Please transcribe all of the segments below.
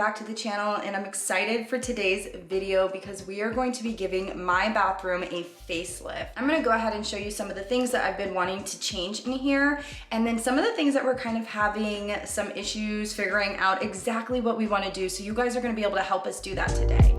back to the channel, and I'm excited for today's video because we are going to be giving my bathroom a facelift. I'm gonna go ahead and show you some of the things that I've been wanting to change in here, and then some of the things that we're kind of having some issues figuring out exactly what we want to do, so you guys are going to be able to help us do that today.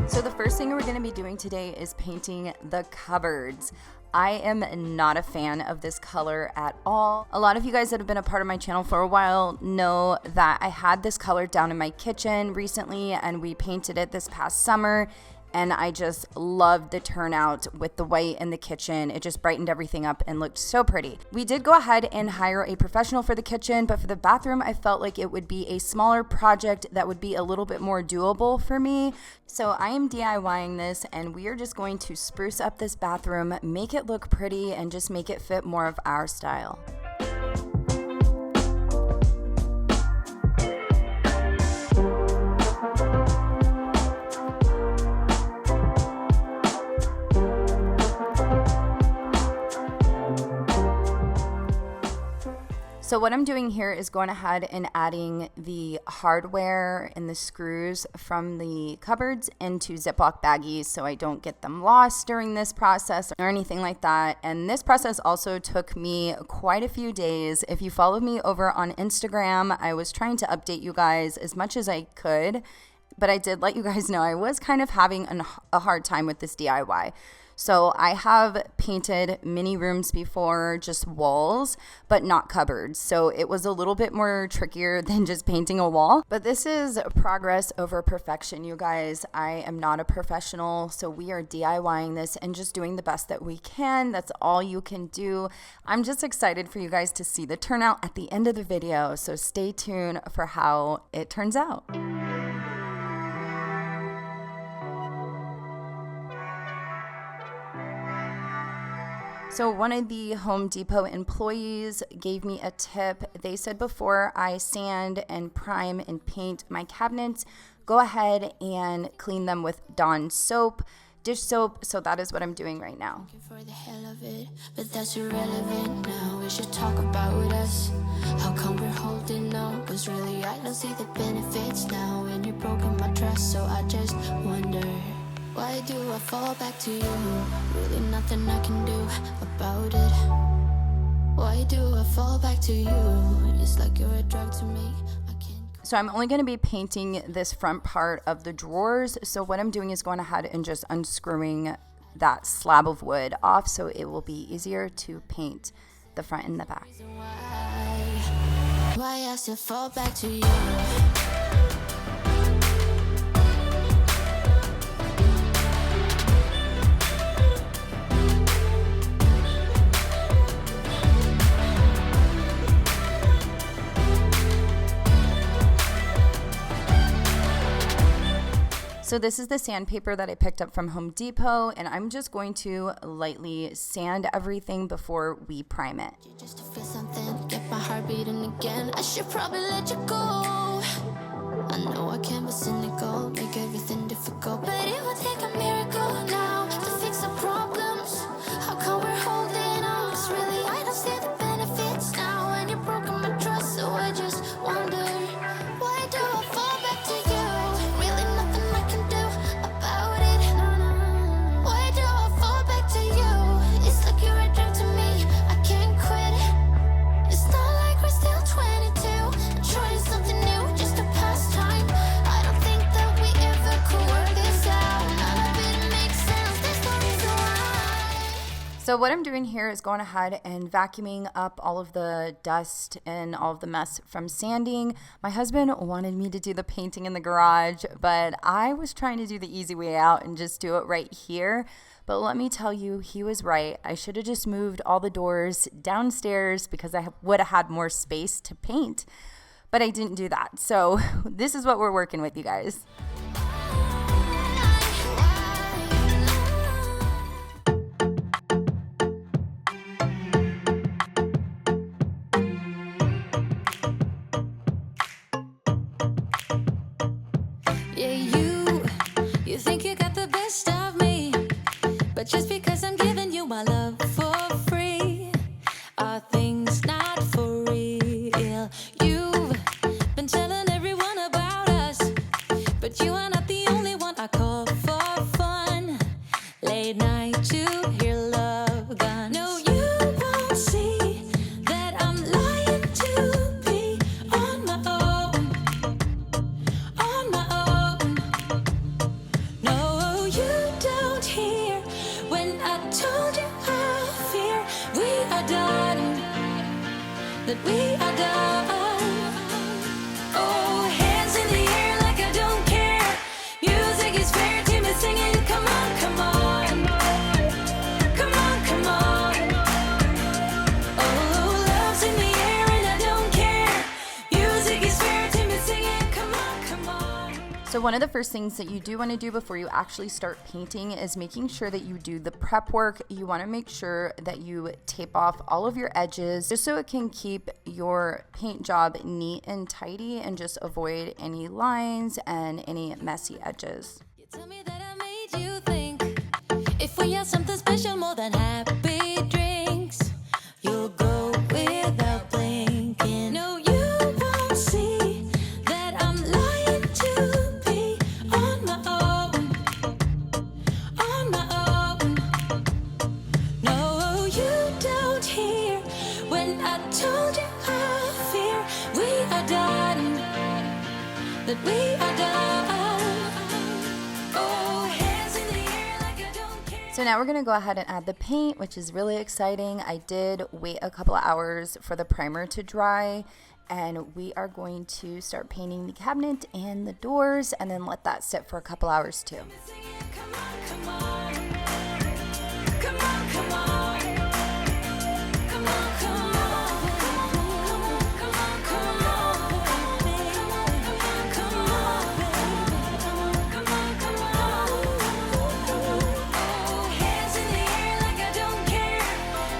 So the first thing we're going to be doing today is painting the cupboards. I am not a fan of this color at all. A lot of you guys that have been a part of my channel for a while know that I had this color down in my kitchen recently, and we painted it this past summer. And I just loved the turnout with the white in the kitchen. It just brightened everything up and looked so pretty. We did go ahead and hire a professional for the kitchen, but for the bathroom, I felt like it would be a smaller project that would be a little bit more doable for me. So I am DIYing this, and we are just going to spruce up this bathroom, make it look pretty, and just make it fit more of our style. So what I'm doing here is going ahead and adding the hardware and the screws from the cupboards into Ziploc baggies so I don't get them lost during this process or anything like that. And this process also took me quite a few days. If you followed me over on Instagram, I was trying to update you guys as much as I could, but I did let you guys know I was kind of having a hard time with this DIY. So I have painted many rooms before, just walls, but not cupboards. So it was a little bit more trickier than just painting a wall. But this is progress over perfection, you guys. I am not a professional, so we are DIYing this and just doing the best that we can. That's all you can do. I'm just excited for you guys to see the turnout at the end of the video. So stay tuned for how it turns out. So one of the Home Depot employees gave me a tip. They said before I sand and prime and paint my cabinets, go ahead and clean them with Dawn soap, dish soap. So that is what I'm doing right now. For the hell of it, but that's irrelevant now. We should talk about us. How come we're holding on? 'Cause really I don't see the benefits now. And you're broken my trust, so I just wonder, why do I fall back to you? Really nothing I can do about it. Why do I fall back to you? It's like you're a drug to me. So I'm only going to be painting this front part of the drawers. So what I'm doing is going ahead and just unscrewing that slab of wood off so it will be easier to paint the front and the back. Why I still fall back to you? So this is the sandpaper that I picked up from Home Depot, and I'm just going to lightly sand everything before we prime it. Just to feel something, get my heart beating again. I should probably let you go. I know I can be cynical, make everything difficult, but it would take a miracle now to fix the problems. How come we're holding on? 'Cause really I don't see the benefits now, and you're broken my trust, so I just wonder, why do I fall back to you? So what I'm doing here is going ahead and vacuuming up all of the dust and all of the mess from sanding. My husband wanted me to do the painting in the garage, but I was trying to do the easy way out and just do it right here. But let me tell you, he was right. I should have just moved all the doors downstairs because I would have had more space to paint. But I didn't do that. So this is what we're working with, you guys. You think you got the best of me, but just because I'm giving you my love for free, we are done. Oh, hands in the air like I don't care. Music is fair to me singing. Come on, come on. Come on, come on. Oh, love's in the air and I don't care. Music is fair to me singing. Come on, come on. So one of the first things that you do want to do before you actually start painting is making sure that you do the prep work. You want to make sure that you tape off all of your edges just so it can keep your paint job neat and tidy and just avoid any lines and any messy edges. You tell me that I made you think if we have something special more than happy drinks, you'll go without blinking. No, you won't see that I'm lying to be on my own, on my own. No, you don't hear when I told you I fear we are done, that we are done. Oh, hands in the air like I don't care. So now we're going to go ahead and add the paint, which is really exciting. I did wait a couple of hours for the primer to dry, and we are going to start painting the cabinet and the doors and then let that sit for a couple hours too. Singing, come on, come on. Come on, come on. Come on, come on. Come on, come on. Come on, come on. Oh, hands in the air like I don't care.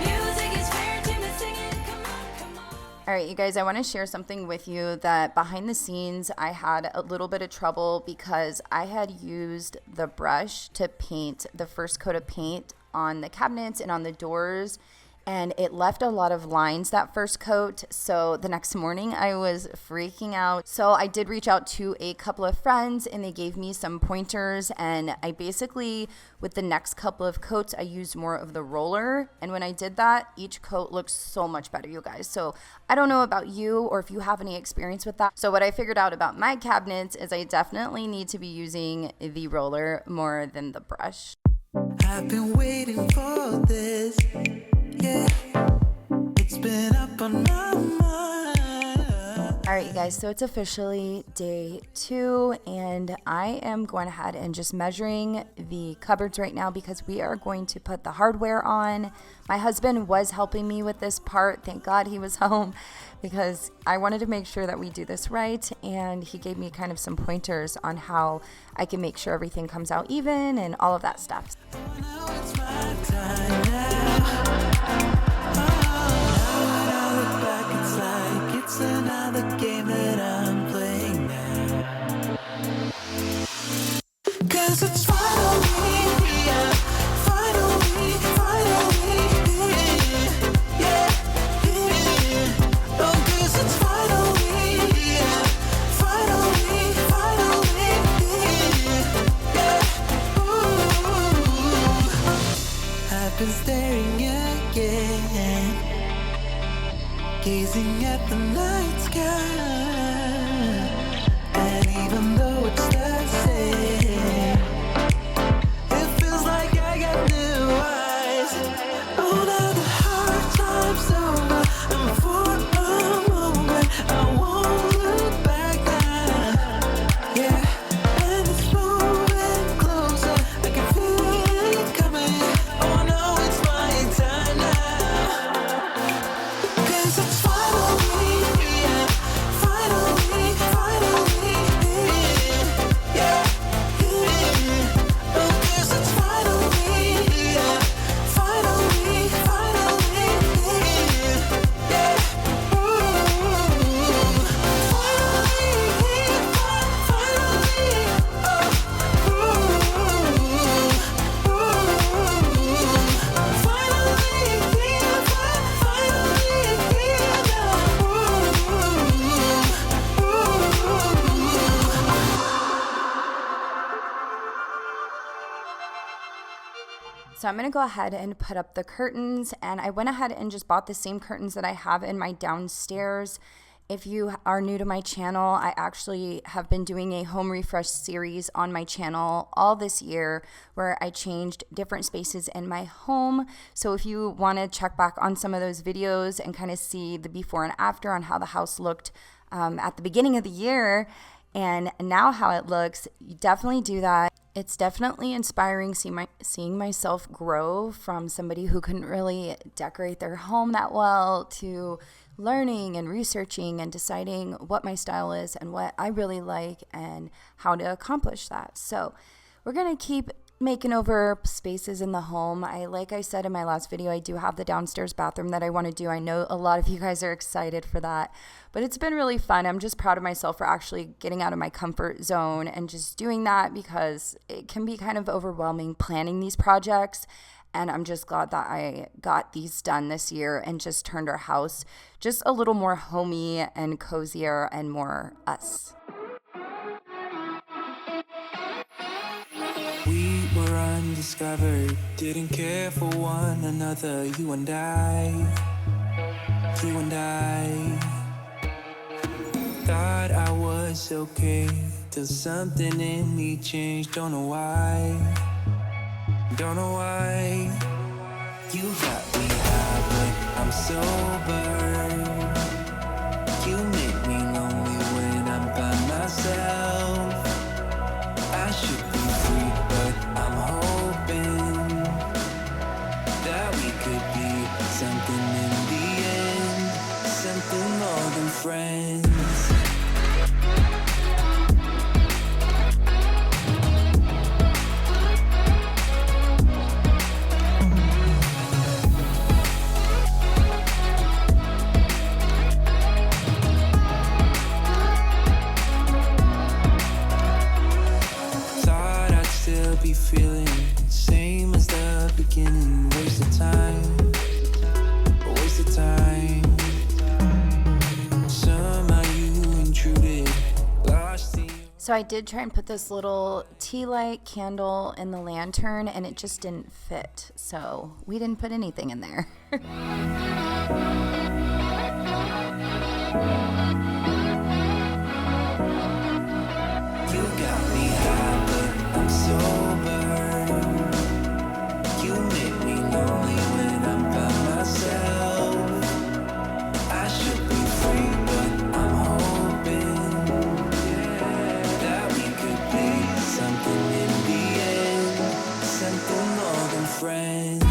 Music is fair to me singing. Come on, come on. All right, you guys, I want to share something with you that behind the scenes I had a little bit of trouble because I had used the brush to paint the first coat of paint on the cabinets and on the doors, and it left a lot of lines that first coat. So the next morning I was freaking out. So I did reach out to a couple of friends and they gave me some pointers, and I basically, with the next couple of coats, I used more of the roller, and when I did that, each coat looks so much better, you guys. So I don't know about you or if you have any experience with that. So what I figured out about my cabinets is I definitely need to be using the roller more than the brush. I've been waiting for this. Yeah, it's been up on my mind. All right, you guys, so it's officially day 2, and I am going ahead and just measuring the cupboards right now because we are going to put the hardware on. My husband was helping me with this part. Thank God he was home because I wanted to make sure that we do this right, and he gave me kind of some pointers on how I can make sure everything comes out even and all of that stuff. Now it's my time now. Now look back, it's like it's another game that I'm playing now. 'Cause it's finally here, finally, yeah, yeah. Oh, 'cause it's finally here, finally, yeah. Ooh. I've been staring again, gazing at the night sky, and even though it's the same, it feels like I got new eyes. Oh, now the hard time's over, and for a moment I won't look back now. Yeah, and it's moving closer, I can feel it coming. Oh, I know it's my time now. 'Cause it's finally here, finally, yeah, yeah. Oh, 'cause it's finally here, finally, yeah. Ooh. Finally here, finally, oh. Ooh. Finally here, finally here now. So I'm going to go ahead and put up the curtains, and I went ahead and just bought the same curtains that I have in my downstairs. If you are new to my channel, I actually have been doing a home refresh series on my channel all this year where I changed different spaces in my home. So if you want to check back on some of those videos and kind of see the before and after on how the house looked at the beginning of the year and now how it looks, you definitely do that. It's definitely inspiring seeing myself grow from somebody who couldn't really decorate their home that well to learning and researching and deciding what my style is and what I really like and how to accomplish that. So we're going to keep making over spaces in the home. Like I said in my last video, I do have the downstairs bathroom that I want to do. I know a lot of you guys are excited for that, but it's been really fun. I'm just proud of myself for actually getting out of my comfort zone and just doing that, because it can be kind of overwhelming planning these projects. And I'm just glad that I got these done this year and just turned our house just a little more homey and cozier and more us. We were undiscovered, didn't care for one another, you and I. Thought I was okay, till something in me changed, don't know why. You got me high, but I'm sober. You make me lonely when I'm by myself. I should be free, but I'm hoping that we could be something in the end, something more than friends. Be feeling same as the beginning. Waste of time. Somehow you intruded, lost in. So I did try and put this little tea light candle in the lantern and it just didn't fit. So we didn't put anything in there. You got me high, but I'm sober. You make me lonely when I'm by myself. I should be free, but I'm hoping that we could be something in the end, something more than friends.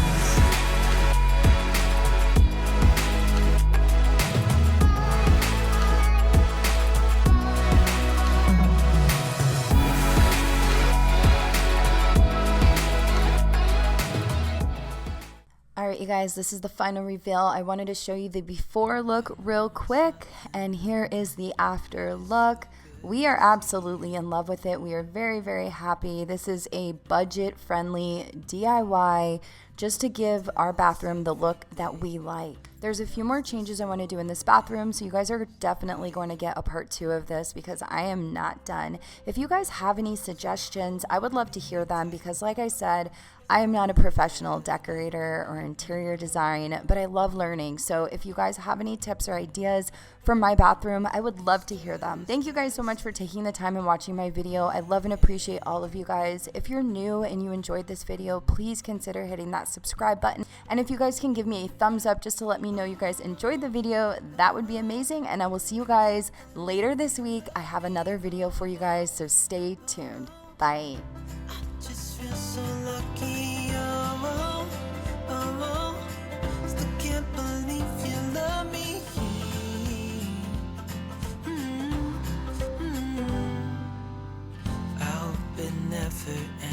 All right, you guys, this is the final reveal. I wanted to show you the before look real quick, and here is the after look. We are absolutely in love with it. We are very, very happy. This is a budget-friendly DIY just to give our bathroom the look that we like. There's a few more changes I want to do in this bathroom, so you guys are definitely going to get a part 2 of this because I am not done. If you guys have any suggestions, I would love to hear them because, like I said, I am not a professional decorator or interior design, but I love learning. So if you guys have any tips or ideas for my bathroom, I would love to hear them. Thank you guys so much for taking the time and watching my video. I love and appreciate all of you guys. If you're new and you enjoyed this video, please consider hitting that subscribe button. And if you guys can give me a thumbs up just to let me know you guys enjoyed the video, that would be amazing. And I will see you guys later this week. I have another video for you guys, so stay tuned. Bye. Just feel so lucky, oh, oh, oh. Still can't believe you love me. I hope it never ends.